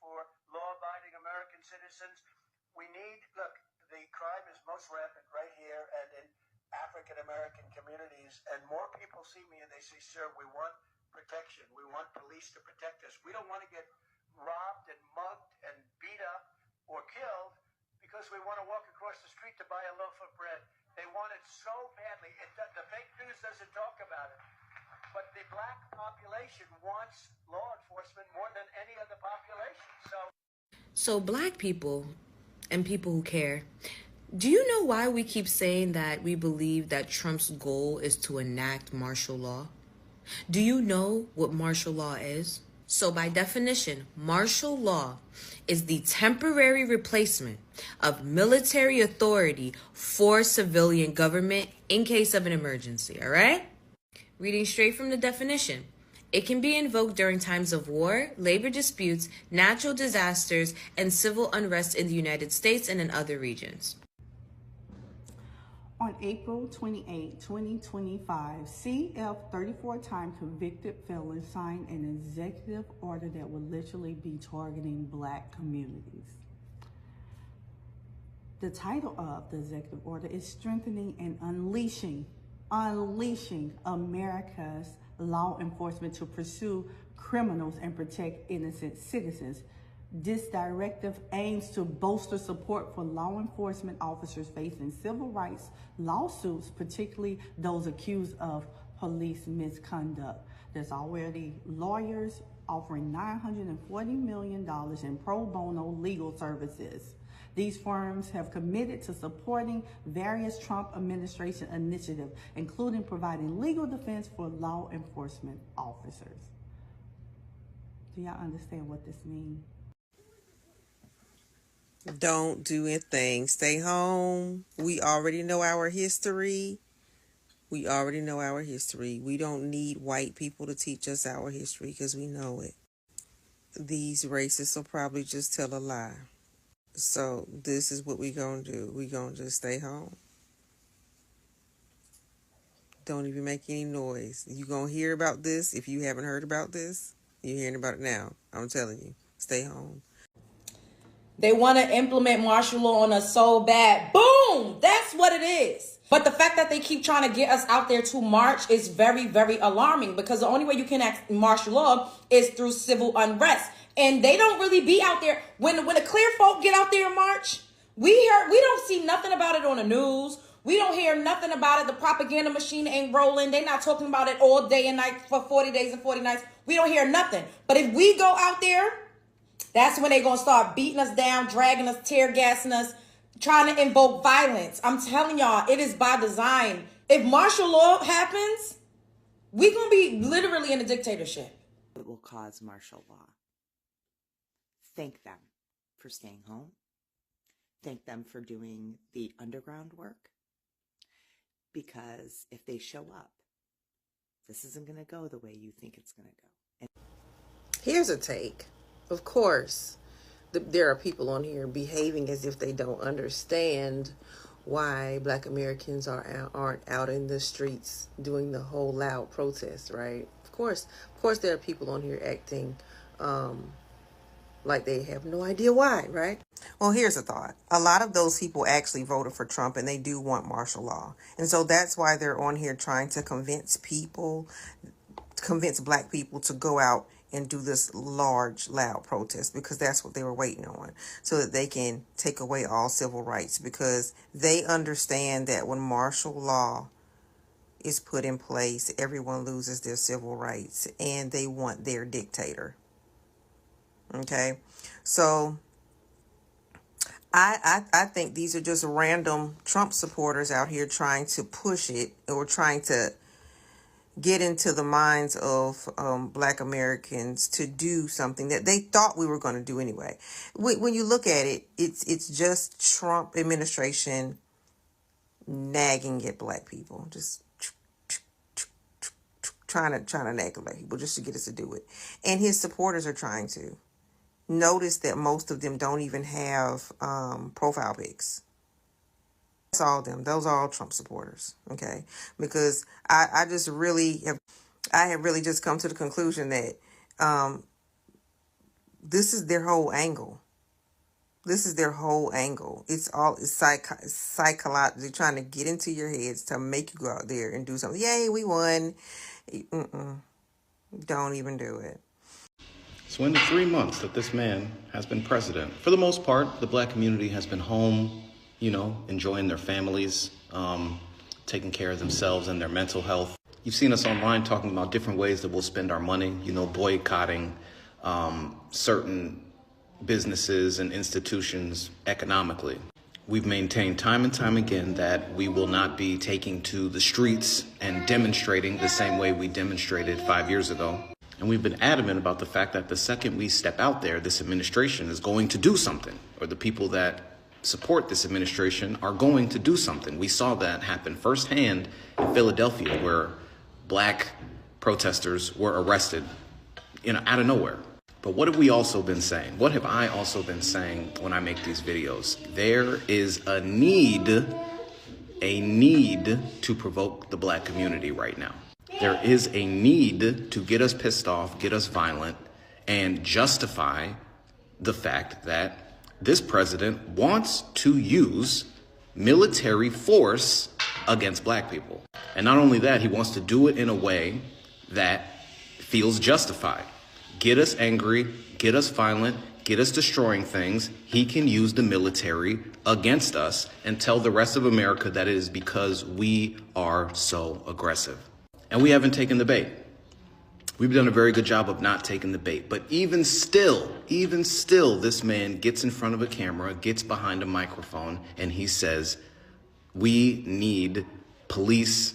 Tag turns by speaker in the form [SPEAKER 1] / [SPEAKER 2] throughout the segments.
[SPEAKER 1] for law-abiding American citizens. We need, look, the crime is most rampant right here and in African-American communities, and more people see me and they say, sir, we want protection. We want police to protect us. We don't want to get robbed and mugged and beat up or killed because we want to walk across the street to buy a loaf of bread. They want it so badly. The fake news doesn't talk about it. But the black population wants law enforcement more than any other population.
[SPEAKER 2] So black people and people who care, do you know why we keep saying that we believe that Trump's goal is to enact martial law? Do you know what martial law is? So by definition, martial law is the temporary replacement of military authority for civilian government in case of an emergency, all right? Reading straight from the definition. It can be invoked during times of war, labor disputes, natural disasters, and civil unrest in the United States and in other regions.
[SPEAKER 3] On April 28, 2025, CF 34-time convicted felon signed an executive order that would literally be targeting black communities. The title of the executive order is Strengthening and Unleashing America's Law Enforcement to Pursue Criminals and Protect Innocent Citizens. This directive aims to bolster support for law enforcement officers facing civil rights lawsuits, particularly those accused of police misconduct. There's already lawyers offering $940 million in pro bono legal services. These firms have committed to supporting various Trump administration initiatives, including providing legal defense for law enforcement officers. Do y'all understand what this means?
[SPEAKER 4] Don't do anything. Stay home. We already know our history. We don't need white people to teach us our history because we know it. These racists will probably just tell a lie. So this is what we gonna do. We gonna just stay home. Don't even make any noise. You gonna hear about this. If you haven't heard about this, you're hearing about it now. I'm telling you, stay home.
[SPEAKER 5] They want to implement martial law on us so bad. Boom! That's what it is. But the fact that they keep trying to get us out there to march is very, very alarming because the only way you can act martial law is through civil unrest. And they don't really be out there. When the clear folk get out there and march, we don't see nothing about it on the news. We don't hear nothing about it. The propaganda machine ain't rolling. They're not talking about it all day and night for 40 days and 40 nights. We don't hear nothing. But if we go out there, that's when they're going to start beating us down, dragging us, tear gassing us, trying to invoke violence. I'm telling y'all, it is by design. If martial law happens, we're going to be literally in a dictatorship.
[SPEAKER 6] It will cause martial law. Thank them for staying home. Thank them for doing the underground work. Because if they show up, this isn't going to go the way you think it's going to go. And
[SPEAKER 4] here's a take. Of course, there are people on here behaving as if they don't understand why Black Americans aren't out in the streets doing the whole loud protest, right? Of course, there are people on here acting like they have no idea why, right? Well, here's a thought. A lot of those people actually voted for Trump and they do want martial law. And so that's why they're on here trying to convince Black people to go out and do this large, loud protest, because that's what they were waiting on, so that they can take away all civil rights, because they understand that when martial law is put in place, everyone loses their civil rights and they want their dictator. Okay, so I think these are just random Trump supporters out here trying to push it, or trying to get into the minds of Black Americans to do something that they thought we were going to do anyway. When you look at it, it's just Trump administration nagging at Black people, just trying to nag at Black people just to get us to do it. And his supporters are trying to. Notice that most of them don't even have profile pics. That's all them. Those are all Trump supporters. Okay, because I have really just come to the conclusion that This is their whole angle. This is their whole angle. It's psychological. They're trying to get into your heads to make you go out there and do something. Yay, we won. Don't even do it.
[SPEAKER 7] So in the 3 months that this man has been president, for the most part, the black community has been home, enjoying their families, taking care of themselves and their mental health. You've seen us online talking about different ways that we'll spend our money, boycotting certain businesses and institutions economically. We've maintained time and time again that we will not be taking to the streets and demonstrating the same way we demonstrated 5 years ago. And we've been adamant about the fact that the second we step out there, this administration is going to do something, or the people that support this administration are going to do something. We saw that happen firsthand in Philadelphia, where black protesters were arrested, out of nowhere. But what have we also been saying? What have I also been saying when I make these videos? There is a need to provoke the black community right now. There is a need to get us pissed off, get us violent, and justify the fact that this president wants to use military force against black people. And not only that, he wants to do it in a way that feels justified. Get us angry, get us violent, get us destroying things. He can use the military against us and tell the rest of America that it is because we are so aggressive. And we haven't taken the bait. We've done a very good job of not taking the bait. But even still, this man gets in front of a camera, gets behind a microphone, and he says, we need police,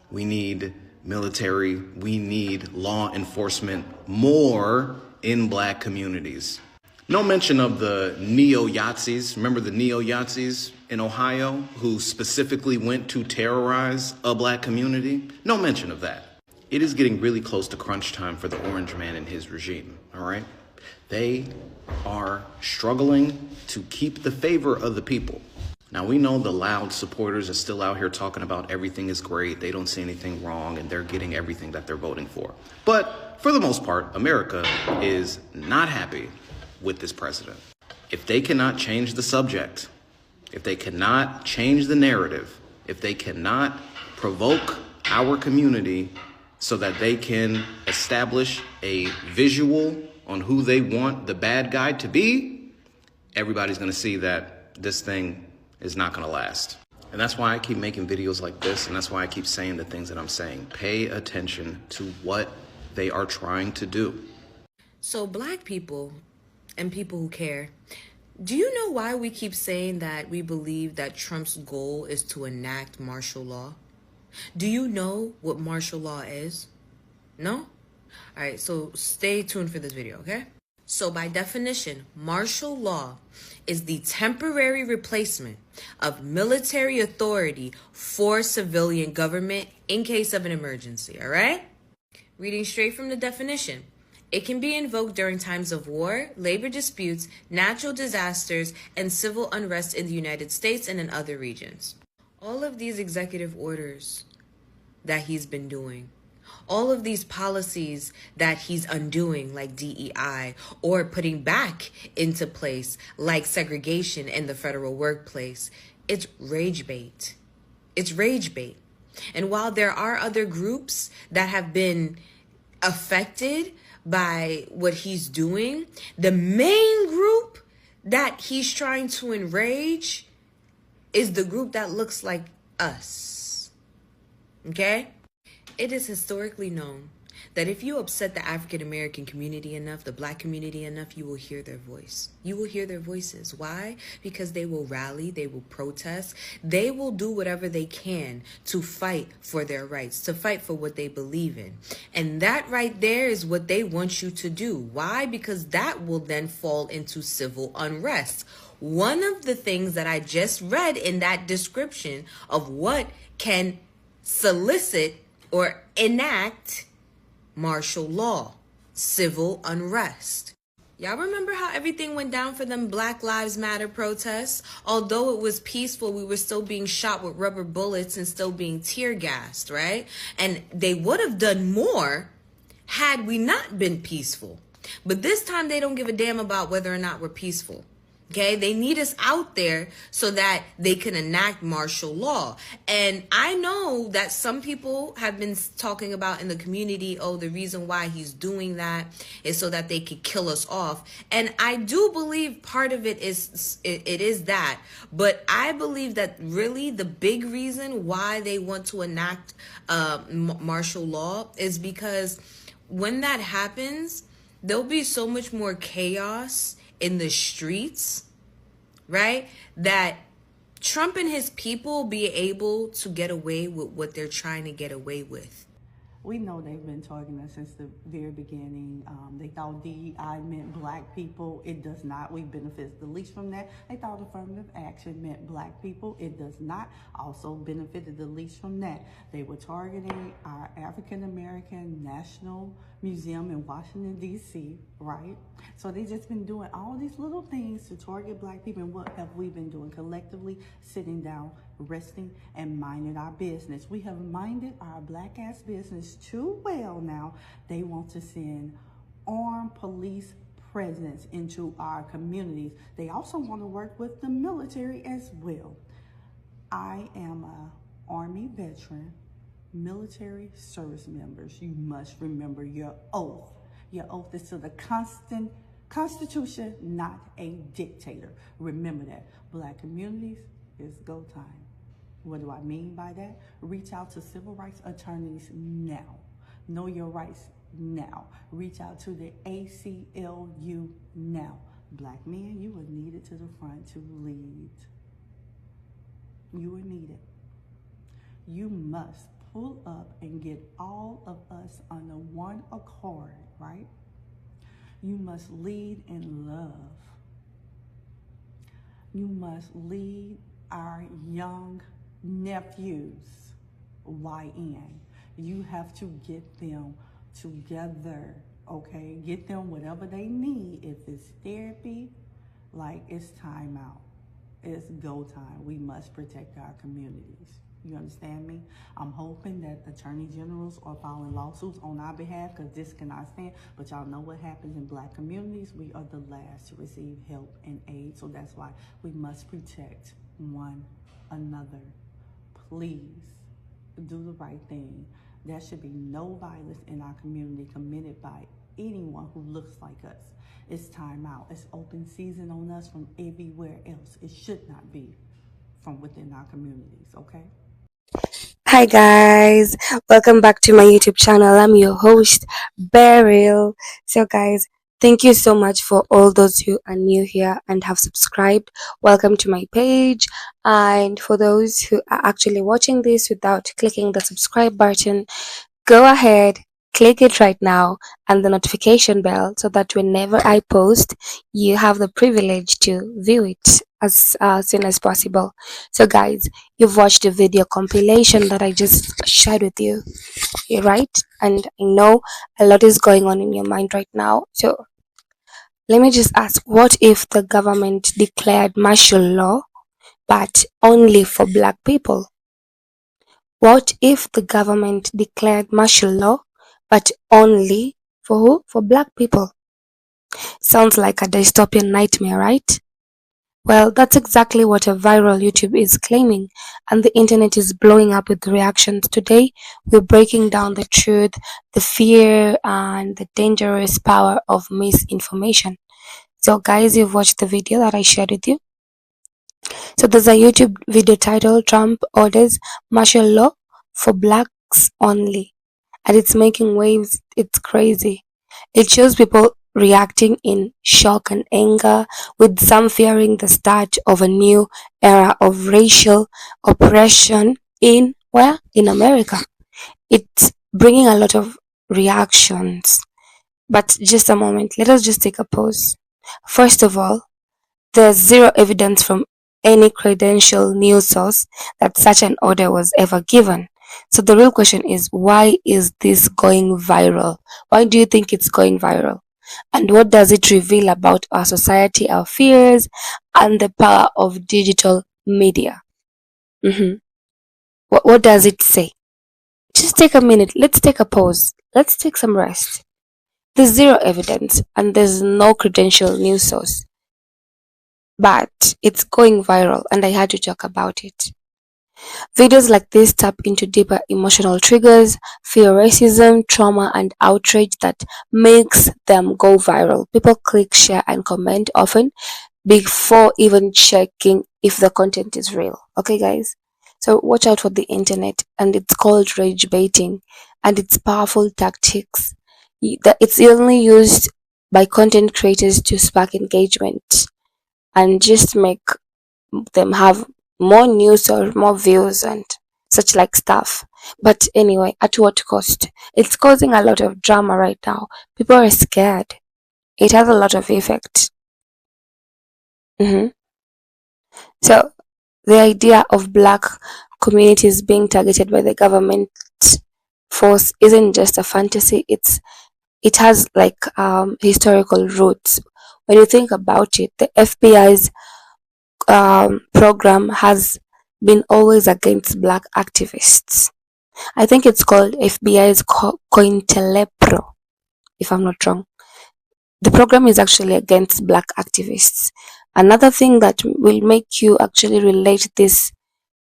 [SPEAKER 7] we need military, we need law enforcement more in black communities. No mention of the neo-Yazis. Remember the neo-Yazis in Ohio who specifically went to terrorize a black community? No mention of that. It is getting really close to crunch time for the orange man and his regime, all right? They are struggling to keep the favor of the people. Now, we know the loud supporters are still out here talking about everything is great, they don't see anything wrong, and they're getting everything that they're voting for. But for the most part, America is not happy with this president. If they cannot change the subject, if they cannot change the narrative, if they cannot provoke our community so that they can establish a visual on who they want the bad guy to be, everybody's going to see that this thing is not going to last. And that's why I keep making videos like this, and that's why I keep saying the things that I'm saying. Pay attention to what they are trying to do.
[SPEAKER 2] So black people and people who care, do you know why we keep saying that we believe that Trump's goal is to enact martial law? Do you know what martial law is? No? All right, so stay tuned for this video, okay? So by definition, martial law is the temporary replacement of military authority for civilian government in case of an emergency, all right? Reading straight from the definition. It can be invoked during times of war, labor disputes, natural disasters, and civil unrest in the United States and in other regions. All of these executive orders that he's been doing, all of these policies that he's undoing, like DEI, or putting back into place, like segregation in the federal workplace, it's rage bait. It's rage bait. And while there are other groups that have been affected by what he's doing, the main group that he's trying to enrage is the group that looks like us. Okay? It is historically known that if you upset the African American community enough, the black community enough, you will hear their voice. You will hear their voices. Why? Because they will rally, they will protest, they will do whatever they can to fight for their rights, to fight for what they believe in. And that right there is what they want you to do. Why? Because that will then fall into civil unrest. One of the things that I just read in that description of what can solicit or enact martial law, civil unrest. Y'all remember how everything went down for them Black Lives Matter protests? Although it was peaceful, we were still being shot with rubber bullets and still being tear gassed, right? And they would have done more had we not been peaceful. But this time they don't give a damn about whether or not we're peaceful. Okay, they need us out there so that they can enact martial law. And I know that some people have been talking about in the community, oh, the reason why he's doing that is so that they could kill us off. And I do believe part of it is that. But I believe that really the big reason why they want to enact martial law is because when that happens, there'll be so much more chaos in the streets, right? That Trump and his people be able to get away with what they're trying to get away with.
[SPEAKER 3] We know they've been targeting us since the very beginning. They thought DEI meant black people. It does not. We benefit the least from that. They thought affirmative action meant black people. It does not. Also benefited the least from that. They were targeting our African American National Museum in Washington, D.C., right? So they just been doing all these little things to target black people. And what have we been doing collectively? Sitting down, resting, and minding our business. We have minded our black ass business too well now. They want to send armed police presence into our communities. They also want to work with the military as well. I am a Army veteran, military service members. You must remember your oath. Your oath is to the Constitution, not a dictator. Remember that. Black communities, it's go time. What do I mean by that? Reach out to civil rights attorneys now. Know your rights now. Reach out to the ACLU now. Black men, you are needed to the front to lead. You are needed. You must pull up and get all of us under one accord, right? You must lead in love. You must lead our young nephews, YN. You have to get them together, okay? Get them whatever they need. If it's therapy, like it's time out. It's go time. We must protect our communities. You understand me? I'm hoping that attorney generals are filing lawsuits on our behalf because this cannot stand. But y'all know what happens in black communities. We are the last to receive help and aid. So that's why we must protect one another. Please do the right thing. There should be no violence in our community committed by anyone who looks like us. It's time out. It's open season on us from everywhere else. It should not be from within our communities, okay?
[SPEAKER 8] Hi guys, welcome back to my YouTube channel. I'm your host, Beryl. So guys, thank you so much for all those who are new here and have subscribed. Welcome to my page. And for those who are actually watching this without clicking the subscribe button, go ahead, click it right now and the notification bell so that whenever I post, you have the privilege to view it as soon as possible. So guys, you've watched the video compilation that I just shared with you, right? And I know a lot is going on in your mind right now. So let me just ask, what if the government declared martial law, but only for black people? What if the government declared martial law, but only for who? For black people. Sounds like a dystopian nightmare, right? Well, that's exactly what a viral YouTube is claiming, and the internet is blowing up with reactions. Today, we're breaking down the truth, the fear, and the dangerous power of misinformation. So, guys, you've watched the video that I shared with you. So, there's a YouTube video titled Trump Orders Martial Law for Blacks Only, and it's making waves. It's crazy. It shows people reacting in shock and anger, with some fearing the start of a new era of racial oppression in America. It's bringing a lot of reactions. But just a moment, let us just take a pause. First of all, there's zero evidence from any credential news source that such an order was ever given. So the real question is, why is this going viral? Why do you think it's going viral? And what does it reveal about our society, our fears, and the power of digital media? What does it say? Just take a minute. Let's take a pause. Let's take some rest. There's zero evidence and there's no credential news source. But it's going viral and I had to talk about it. Videos like this tap into deeper emotional triggers, fear, racism, trauma, and outrage that makes them go viral. People click, share, and comment often before even checking if the content is real. Okay, guys? So watch out for the internet, and it's called rage baiting, and it's powerful tactics. It's only used by content creators to spark engagement and just make them have more news or more views and such like stuff. But anyway, at what cost? It's causing a lot of drama right now. People are scared. It has a lot of effect. So the idea of black communities being targeted by the government force isn't just a fantasy. It has like historical roots. When you think about it, the FBI's program has been always against black activists. I think it's called FBI's Cointelepro, if I'm not wrong. The program is actually against black activists. Another thing that will make you actually relate this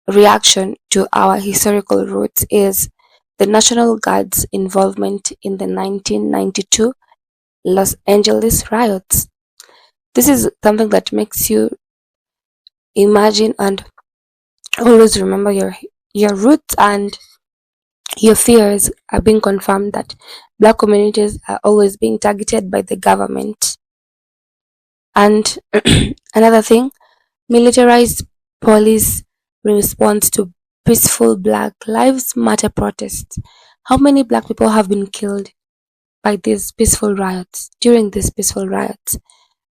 [SPEAKER 8] reaction to our historical roots is the National Guard's involvement in the 1992 Los Angeles riots. This is something that makes you imagine and always remember your roots, and your fears are being confirmed that black communities are always being targeted by the government. And another thing, militarized police response to peaceful Black Lives Matter protests. How many black people have been killed by these peaceful riots, during these peaceful riots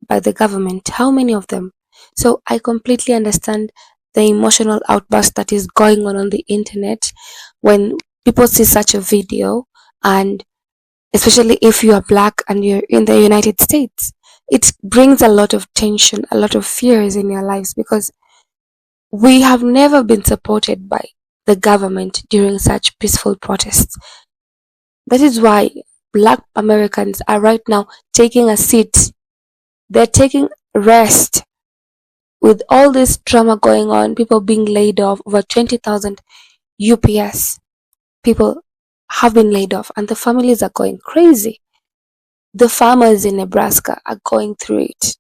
[SPEAKER 8] by the government? How many of them? So I completely understand the emotional outburst that is going on the internet when people see such a video, and especially if you are black and you're in the United States, it brings a lot of tension, a lot of fears in your lives, because we have never been supported by the government during such peaceful protests. That is why black Americans are right now taking a seat. They're taking rest with all this drama going on, people being laid off, over 20,000 UPS people have been laid off, and the families are going crazy. The farmers in Nebraska are going through it.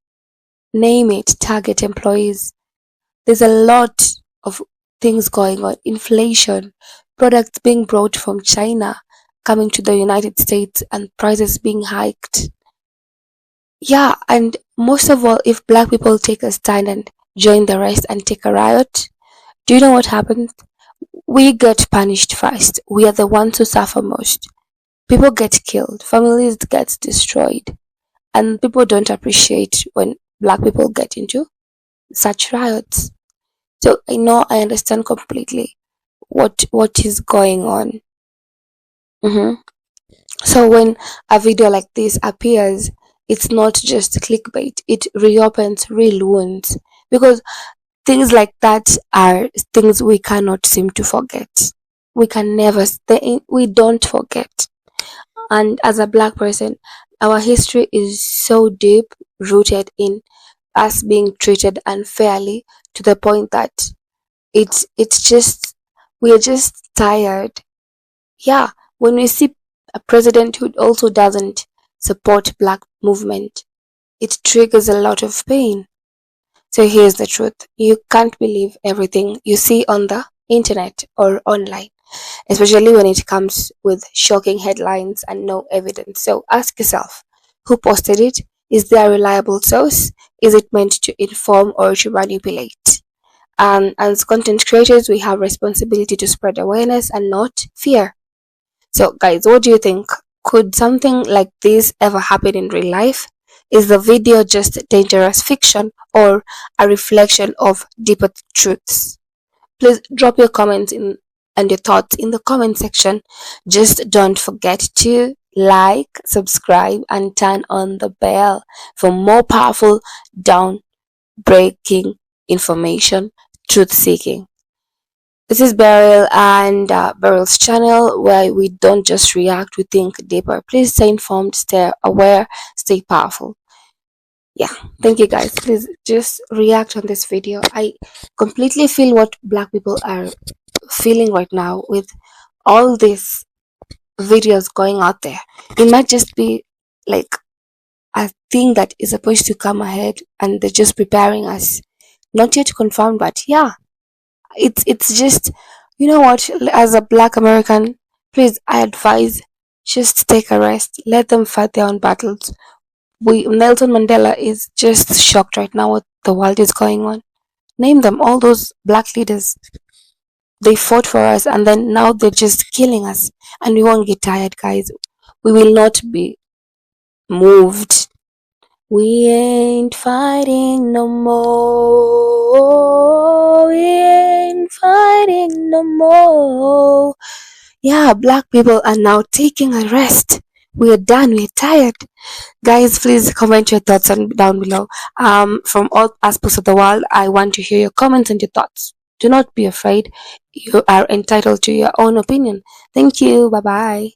[SPEAKER 8] Name it, Target employees. There's a lot of things going on. Inflation, products being brought from China coming to the United States and prices being hiked. Yeah, and most of all, if black people take a stand and join the rest and take a riot, do you know what happens? We get punished first. We are the ones who suffer most. People get killed, families get destroyed, and people don't appreciate when black people get into such riots. So I understand completely what is going on. So when a video like this appears, it's not just clickbait. It reopens real wounds, because things like that are things we cannot seem to forget. We can never. We don't forget. And as a black person, our history is so deep rooted in us being treated unfairly, to the point that it's just, we're just tired. Yeah, when we see a president who also doesn't support black movement, it triggers a lot of pain. So here's the truth. You can't believe everything you see on the internet or online, especially when it comes with shocking headlines and no evidence. So ask yourself, who posted it? Is there a reliable source? Is it meant to inform or to manipulate? And as content creators, we have responsibility to spread awareness and not fear. So guys, what do you think? Could something like this ever happen in real life? Is the video just dangerous fiction or a reflection of deeper truths? Please drop your comments in and your thoughts in the comment section. Just don't forget to like, subscribe, and turn on the bell for more powerful, down breaking information, truth seeking. This is Beryl and Beryl's channel, where we don't just react, we think deeper. Please stay informed, stay aware, stay powerful. Yeah, thank you guys. Please just react on this video. I completely feel what black people are feeling right now with all these videos going out there. It might just be like a thing that is supposed to come ahead and they're just preparing us. Not yet confirmed, but yeah, it's just, you know what, as a black American, please, I advise, just take a rest, let them fight their own battles. Nelson Mandela is just shocked right now what the world is going on. Name them, all those black leaders. They fought for us and then now they're just killing us. And we won't get tired, guys. We will not be moved. We ain't fighting no more. We ain't fighting no more. Yeah, black people are now taking a rest. We're done. We're tired. Guys, please comment your thoughts down below. From all aspects of the world, I want to hear your comments and your thoughts. Do not be afraid. You are entitled to your own opinion. Thank you. Bye bye.